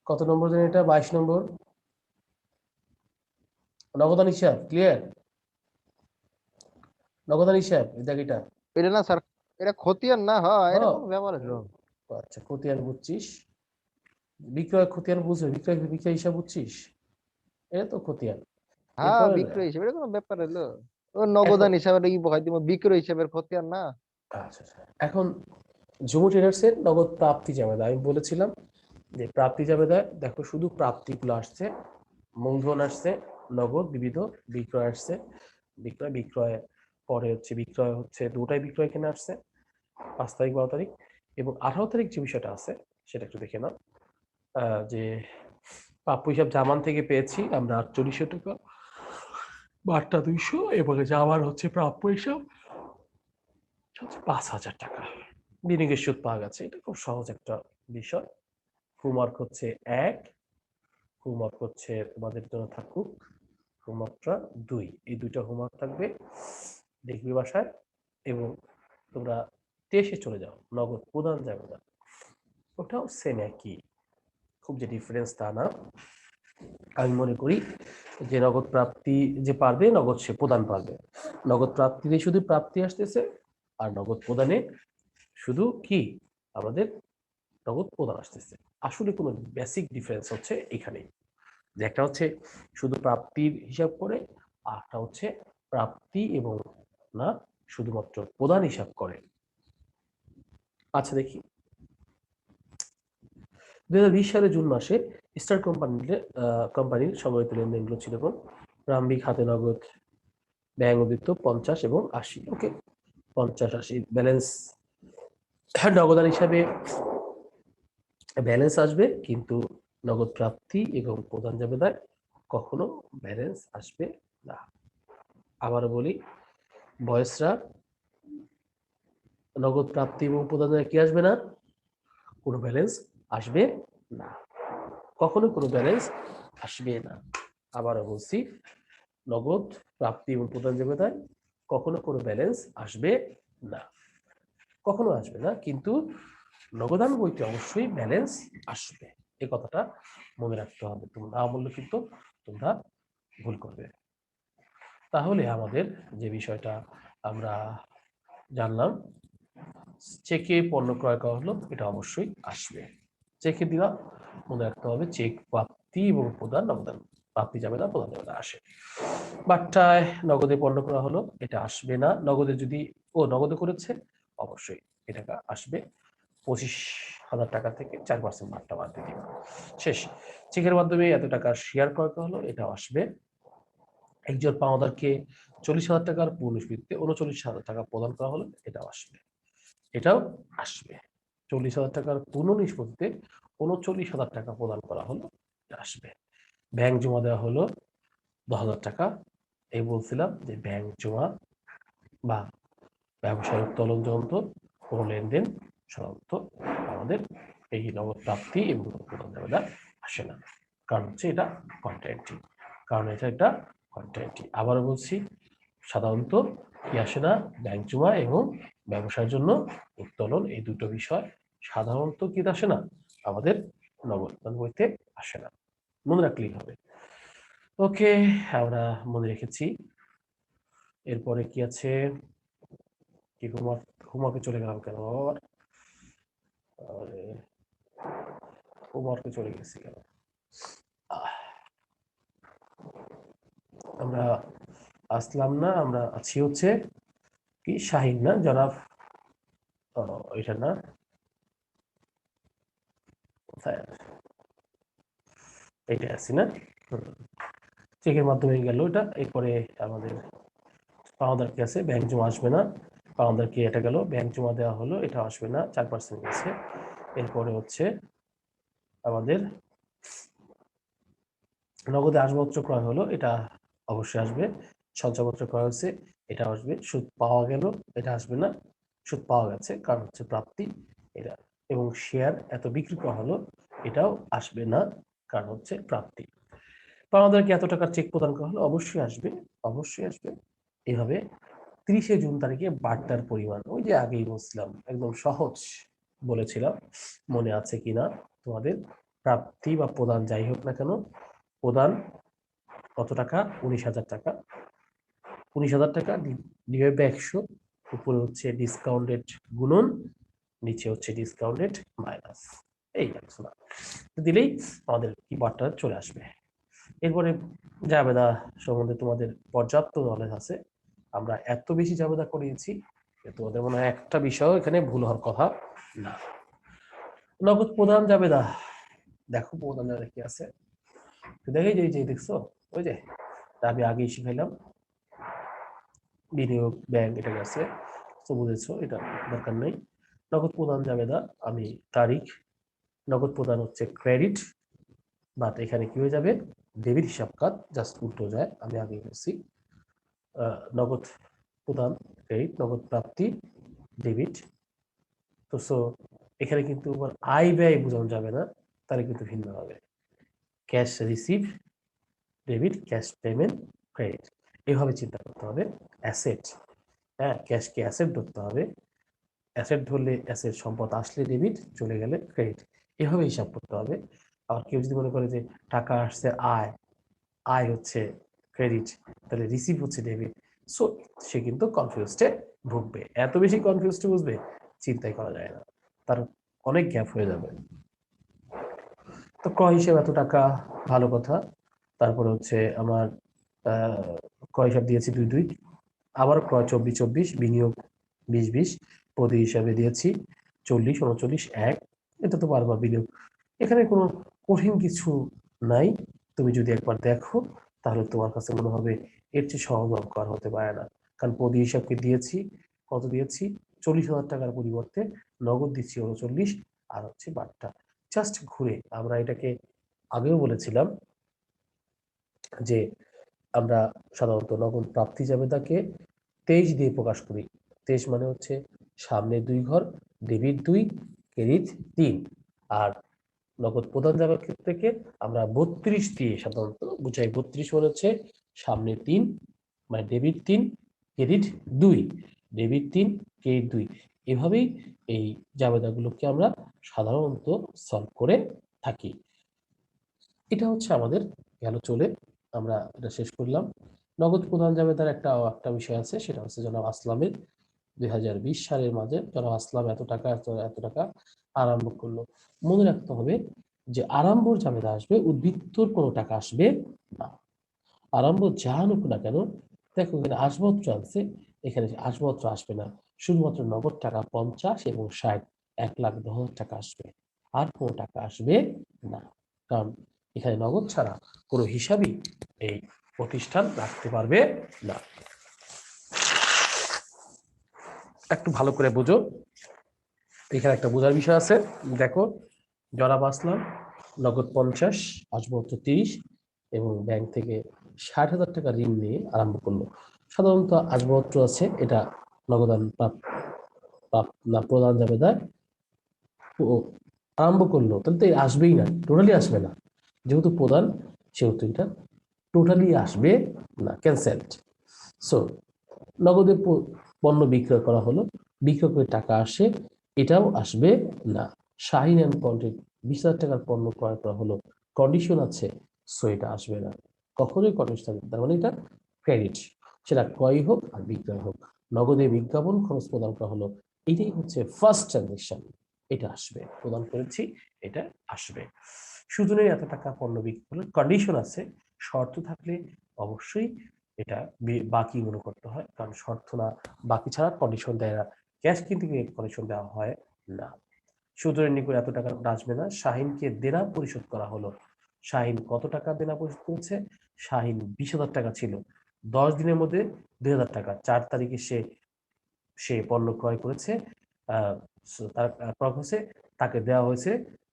কত নম্বর জানি এটা, 22 নম্বর নগদান হিসাব ক্লিয়ার? নগদান হিসাব দেখ এটা। এটা না স্যার, এটা খতিয়ান না হয়, এটা হ্যাঁ কোন ব্যাপার হলো? আচ্ছা, খতিয়ান বুঝছিস, বিক্রয় খতিয়ান বুঝবে, বিক্রয় বিক্রয় হিসাব বুঝছিস, এটা তো খতিয়ান। হ্যাঁ, এরপর বিক্রয় হিসেবে এটা কোন ব্যাপার হলো? ও এখন নগদান হিসাবে কি বহাই দিব, বিক্রয় হিসেবের খতিয়ান না? আচ্ছা আচ্ছা, এখন জুমু ট্রেডার্সের নগদ প্রাপ্তি জাবেদা আমি বলেছিলাম যে প্রাপ্তি জাবেদায় দেখো শুধু প্রাপ্তিগুলো আসছে, মূলধন আসছে, নগদ বিবিধ বিক্রয় আসছে, বিক্রয় বিক্রয় পরে হচ্ছে বিক্রয় হচ্ছে দুটাই বিক্রয় এখানে আসছে 5 তারিখ 12 তারিখ, এবং 18 তারিখ যে বিষয়টা আছে সেটা একটু দেখে নাও। যে প্রাপ্য হিসাব জামান থেকে পেয়েছি আমরা 4800 টাকা, বাট্টা 200, এবং জামার হচ্ছে প্রাপ্য হিসাব 5000 টাকা, বিনিয়োগের সুদ পাওয়া গেছে। এটা খুব সহজ একটা বিষয়। হোমওয়ার্ক হচ্ছে 1, হোমওয়ার্ক হচ্ছে তোমাদের জন্য থাকুক হোমওয়ার্কটা 2, এই দুইটা হোমওয়ার্ক থাকবে, দেখবি বাসায়। এবং তোমরা টেসে চলে যাও, নগদ প্রদান যাবে না, ওটাও সেম একই, খুব যে ডিফারেন্স তা না। আমি মনে করি যে নগদ প্রাপ্তি যে পারবে, নগদ সে প্রদান পারবে। নগদ প্রাপ্তিতে শুধু প্রাপ্তি আসতেছে, আর নগদ প্রদানে শুধু কি আমাদের নগদ প্রদান আসতেছে। আসলে কোনো বেসিক ডিফারেন্স হচ্ছে এখানেই, যে একটা হচ্ছে শুধু প্রাপ্তির হিসাব করে, আর একটা হচ্ছে প্রাপ্তি এবং না শুধুমাত্র প্রদান হিসাব করে। আচ্ছা দেখি 2020 সালের জুন মাসে স্টার কোম্পানির সংগঠিত লেনদেনগুলো ছিল কোন? প্রারম্ভিক হাতে নগদ, ব্যাংক উদ্বৃত্ত 50 এবং 80। ওকে, 50 80 ব্যালেন্স নগদান হিসাবে ব্যালেন্স আসবে, কিন্তু নগদ প্রাপ্তি এবং প্রদান জাবেদায় কখনো ব্যালেন্স আসবে না। আবারও বলি বয়সরা, নগদ প্রাপ্তি এবং প্রদানে কি আসবে না? কোনো ব্যালেন্স আসবে না, কখনো কোনো ব্যালেন্স আসবে না। আবারও বলছি, নগদ প্রাপ্তি এবং প্রদান জাবেদায় কখনো কোনো ব্যালেন্স আসবে না, কখনো আসবে না, কিন্তু নগদান বইতে অবশ্যই ব্যালেন্স আসবে। এই কথাটা মনে রাখতে হবে। তোমরা না বললে কিন্তু তোমরা ভুল করবে। তাহলে আমাদের যে বিষয়টা আমরা জানলাম, চেকে পণ্য ক্রয় করা হলো, এটা অবশ্যই আসবে। চেকে দিলা মনে রাখতে হবে চেক প্রাপ্তি এবং প্রদান নগদান, প্রাপ্তি যাবে না, প্রদান যাবে না, আসে। বাট্টায় নগদে পণ্য করা হলো, এটা আসবে না। নগদে যদি নগদে করেছে অবশ্যই এটা আসবে। 25,000 টাকা থেকে 4% ভাগটা বাদ দিয়ে দিবা, শেষ। চেকের মাধ্যমে এত টাকা শেয়ার ক্রয় করা হলো, এটাও আসবে। একজন পাওনাদারকে 40,000 টাকার পুনঃস্ফীতিতে 39,000 টাকা প্রদান করা হলো, এটাও আসবে, এটাও আসবে। 40,000 টাকার পুনঃনিষ্পত্তিতে 39,000 টাকা প্রদান করা হলো, এটা আসবে। ব্যাংক জমা দেওয়া হলো 10,000 টাকা। এই বলছিলাম যে ব্যাংক জমা বা ব্যবসায় উত্তোলন যন্ত্র কোনো লেনদেন সাধারণত আমাদের এই নগদ প্রাপ্তি এবং প্রদান যাবে আসে না, কারণ হচ্ছে এটা কন্ট্রাক্টি, কারণ এটা একটা কন্ট্রাক্টি। আবারও বলছি, সাধারণত কি আসে না, ব্যাংক জমা এবং ব্যবসার জন্য উত্তোলন, এই দুটো বিষয় সাধারণত কি আসে না, আমাদের নগদ বইতে আসে না, মনে রাখলেই হবে। ওকে, আমরা মনে রেখেছি। এরপরে কি আছে, কি হোমওয়ার্কে চলে গেলাম কেন আবার, হোমওয়ার্কে চলে গেছি কেন? আমরা আসলাম না, আমরা আছি হচ্ছে কি শাহিন না, জনাব এটা না, এটা আছি না, চেকের মাধ্যমে গেল এটা। এরপরে আমাদের পাওনাদার কি আছে, ব্যাংক জমা আসবে না, পাওনাদার কি এটা গেল, ব্যাংক জমা দেওয়া হলো, এটা আসবে না, 4% গেছে। এরপরে হচ্ছে আমাদের নগদে আসবাবপত্র ক্রয় হলো, এটা অবশ্যই আসবে। সঞ্চয়পত্র ক্রয় হচ্ছে, এটা আসবে। সুদ পাওয়া গেল, এটা আসবে না, সুদ পাওয়া গেছে, কারণ হচ্ছে প্রাপ্তি এটা। এবং শেয়ার এত বিক্রি করা হলো, এটাও আসবে না, কারণ হচ্ছে প্রাপ্তি। পাওনাদারকে এত টাকার চেক প্রদান করা হলো, অবশ্যই আসবে, অবশ্যই আসবে। এভাবে 30শে জুন তারিখে বার্তার পরিমাণ, ওই যে আগেই বলছিলাম, একদম সহজ বলেছিলাম, মনে আছে কিনা তোমাদের? প্রাপ্তি বা প্রদান যাই হোক না কেন, প্রদান কত টাকা, 19,000 টাকা। 19,000 টাকা ডিভাইড বাই 100, উপরে হচ্ছে ডিসকাউন্টেড গুণন, নিচে হচ্ছে ডিসকাউন্টেড মাইনাস, এই আলোচনা দিলেই আমাদের কি বার্তা চলে আসবে। এরপরে জাবেদা সম্বন্ধে তোমাদের পর্যাপ্ত নলেজ আছে, আমরা এত বেশি জাবেদা করিয়েছি যে তোমাদের মনে হয় একটা বিষয় এখানে ভুল হওয়ার কথা না। নগদ প্রদান জাবেদা, দেখো প্রদান জাবেদা কি আছে, দেখে যে দেখছো, ওই যে আমি আগেই শিখাইলাম, বিনিয়োগ ব্যাংক এটা গেছে, তো বুঝেছো, এটা দরকার নেই। নগদ প্রদান জাবেদা, আমি তারিখ, নগদ প্রদান হচ্ছে ক্রেডিট, বাট এখানে কি হয়ে যাবে, ডেবিট হিসাব কাজ, জাস্ট উল্টো যায়, আমি আগে বলছি। নগদ প্রদান ক্রেডিট, নগদ প্রাপ্তি ডেবিট। তো সো এখানে কিন্তু আয় ব্যয় বোঝানো যাবে না, তাহলে কিন্তু ভিন্ন হবে। Cash receive debit, cash payment credit, এভাবে চিন্তা করতে হবে। অ্যাসেট, হ্যাঁ, ক্যাশকে অ্যাসেট ধরতে হবে, অ্যাসেট ধরলে অ্যাসেট, সম্পদ আসলে ডেবিট, চলে গেলে ক্রেডিট, এভাবে হিসাব করতে হবে। আর কেউ যদি মনে করে যে টাকা আসছে আয়, আয় হচ্ছে ক্রেডিট, তাহলে রিসিভ হচ্ছে ডেবিট, সো সে কিন্তু কনফিউজডে ভুগবে। এত বেশি কনফিউজড বুঝবে, চিন্তাই করা যায় না, তার অনেক গ্যাপ হয়ে যাবে। তো ক্রয় হিসেবে এত টাকা, ভালো কথা। তারপরে হচ্ছে আমার ক্রয় হিসাব দিয়েছি 2-2, আবার ক্রয় 24-24, বিনিয়োগ 20-20, প্রতি হিসাবে দিয়েছি 40-39-1, এটা তো বারবার বিনিয়োগ, এখানে কোনো কঠিন কিছু নাই। তুমি যদি একবার দেখো তাহলে তোমার কাছে মনে হবে এর চেয়ে সহজ অঙ্ক আর হতে পারে না, কারণ প্রতি হিসাবকে দিয়েছি, কত দিয়েছি, 40,000 টাকার পরিবর্তে নগদ দিচ্ছি 39, আর হচ্ছে বাট্টা। জাস্ট ঘুরে আমরা এটাকে আগেও বলেছিলাম যে আমরা সাধারণত নগদ প্রাপ্তি জাবেদাকে 23 দিয়ে প্রকাশ করি। 23 মানে হচ্ছে সামনে 2 ঘর, ডেবিট 2, ক্রেডিট 3, আর নগদ প্রদান যাবার থেকে আমরা 32 দিয়ে সাধারণত বুঝাই। 32 মানে হচ্ছে সামনে 3, মানে ডেবিট 3, ক্রেডিট 2, ডেবিট 3, ক্রেডিট 2, এভাবেই এই জাবেদাগুলোকে আমরা সাধারণত সলভ করে থাকি। এটা হচ্ছে আমাদের গেল চলে, আমরা এটা শেষ করলাম। নগদ প্রধান জাবেদার একটা বিষয় আছে, সেটা হচ্ছে জনাব আসলামের 2020 সালের মাঝে জনাব আসলাম এত টাকা আরম্ভ করলো। মনে রাখতে হবে যে আরম্ভর জাবেদা আসবে, উদ্বৃত্তর কোনো টাকা আসবে না। আরম্ভ যা আনুক না কেন, দেখো এখানে আসবাবপত্র আছে, এখানে আসবাবপত্র আসবে না, শুধুমাত্র নগদ টাকা 50 এবং 60, 1,10,000 টাকা আসবে, আর কোনো টাকা আসবে না। কারণ এখানে নগদ ছাড়া কোনো হিসাবই এই প্রতিষ্ঠান রাখতে পারবে না। একটু ভালো করে বুঝো, এখানে একটা বোঝার বিষয় আছে। দেখো, জনাব আসলাম নগদ 50, আসবাবপত্র 30 এবং ব্যাংক থেকে 60,000 টাকা ঋণ নিয়ে আরম্ভ করলো। সাধারণত আসবাবপত্র আছে, এটা নগদান না প্রদান যাবে না, আরম্ভ করলো তাহলে তো আসবেই না, টোটালি আসবে না। যেহেতু প্রদান সেহেতু এটা টোটালি আসবে না, ক্যান্সেলড। সো নগদে পণ্য বিক্রয় করা হলো, বিক্রয় করে টাকা আসে, এটাও আসবে না। শাহিন অ্যান্ড কন্টেন্ট 20,000 টাকার পণ্য ক্রয় করা হলো, কন্ডিশন আছে, সো এটা আসবে না, কখনোই কন্ডিশন। তার মানে এটা ক্রেডিট, সেটা ক্রয় হোক আর বিক্রয় হোক। নগদে বিজ্ঞাপন খরচ প্রদান করা হলো, এটাই হচ্ছে ফার্স্ট ট্রানজেকশন, এটা আসবে, প্রদান করেছি, এটা আসবে। সুজনের এত টাকা পণ্য বিক্রি হলো, কন্ডিশন আছে, শর্ত থাকলে অবশ্যই এটা বাকি মনে করতে হয়, কারণ শর্ত না, বাকি ছাড়া কন্ডিশন দেয় না, ক্যাশ কিনতে গিয়ে কন্ডিশন দেওয়া হয় না। সুজনের নিকট এত টাকা আসবে না। শাহিনকে দেনা পরিশোধ করা হলো, শাহিন কত টাকা দেনা পরিশোধ করেছে? শাহিন 20,000 টাকা ছিল, 10 দিনের মধ্যে 2,000 টাকা, 4 তারিখে সে পণ্য ক্রয় করেছে, তার ক্রয় হয়েছে, তাকে দেওয়া হয়েছে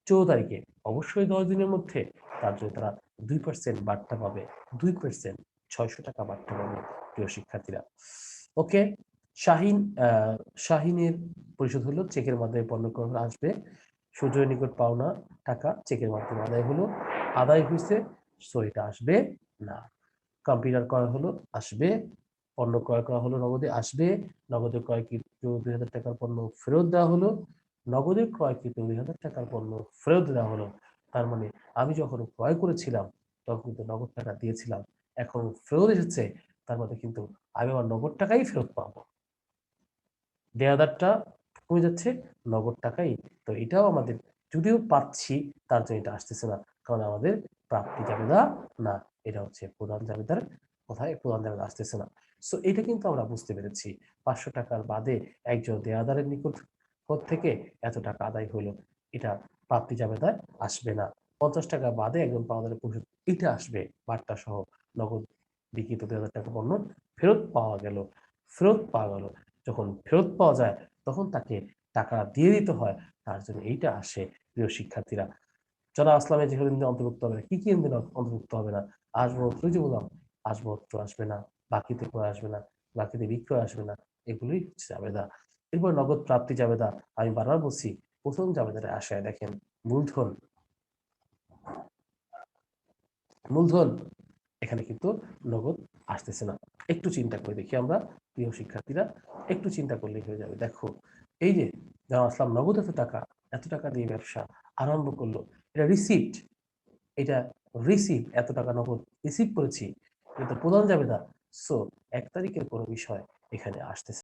14 তারিখে, অবশ্যই 10 দিনের মধ্যে, তার জন্য তারা 2% বার্তা পাবে, 2%, 600 টাকা বার্তা পাবে প্রিয় শিক্ষার্থীরা। ওকে, শাহিন শাহিনের পরিশোধ হলো, চেকের মাধ্যমে পণ্য ক্রয় আসবে। সুজয়ের নিকট পাওনা টাকা চেকের মাধ্যমে আদায় হলো, আদায় হয়েছে, সো এটা আসবে না। কম্পিউটার করা হলো, আসবে। পণ্য ক্রয় করা হলো, নগদে আসবে। নগদে ক্রয়কৃত 2,000 টাকার পণ্য ফেরত দেওয়া হলো, নগদে ক্রয়কৃত 2,000 টাকার পণ্য ফেরত দেওয়া হলো। তার মানে আমি যখন ক্রয় করেছিলাম তখন কিন্তু নগদ টাকা দিয়েছিলাম, এখন ফেরত এসেছে, তার মানে কিন্তু আমি আমার নগদ টাকাই ফেরত পাবো, দেয়াদারটা কমে যাচ্ছে, নগদ টাকাই। তো এটাও আমাদের, যদিও পাচ্ছি, তার জন্য এটা আসতেছে না, কারণ আমাদের প্রাপ্তি জাবেদা না, এটা হচ্ছে প্রধান জাবেদার কোথায়, প্রধান জাবেদা আসতেছে না। সো এটা কিন্তু আমরা বুঝতে পেরেছি, 500 টাকার বাদে একজন দেয়াদারের নিকট থেকে এত টাকা আদায় হলো, এটা প্রাপ্তি জাবেদায় আসবে না। 50 টাকা বাদে একজন পাওনাদারের পরিশোধ, এটা আসবে বার্তা সহ, নগদ বিক্রিত 2,000 টাকা পণ্য ফেরত পাওয়া গেল। ফেরত পাওয়া গেল, যখন ফেরত পাওয়া যায় তখন তাকে টাকা দিয়ে দিতে হয়, তার জন্য এইটা আসে প্রিয় শিক্ষার্থীরা। যারা আসলামে যেখানে অন্তর্ভুক্ত হবে না, কি কি অন্তর্ভুক্ত হবে না? আসবাবপত্র, যে বললাম, আসবাবপত্র আসবে না, বাকিতে ক্রয় আসবে না, বাকিতে বিক্রয় আসবে না, এগুলোই হচ্ছে জাবেদা। এরপর নগদ প্রাপ্তি জাবেদা, আমি বারবার বলছি, প্রথম জাবেদারে আসে দেখেন মূলধন, মূলধন এখানে কিন্তু নগদ আসতেছে না। একটু চিন্তা করে দেখি আমরা প্রিয় শিক্ষার্থীরা, একটু চিন্তা করলেই হয়ে যাবে। দেখো, এই যে যারা আসলাম নগদ এত টাকা দিয়ে ব্যবসা আরম্ভ করলো, এটা রিসিপ্ট, এটা রিসিভ, এত টাকা নগদ রিসিভ করেছি, এটা তো প্রধান জাবেদা। সো 1 তারিখের কোনো বিষয় এখানে আসতেছে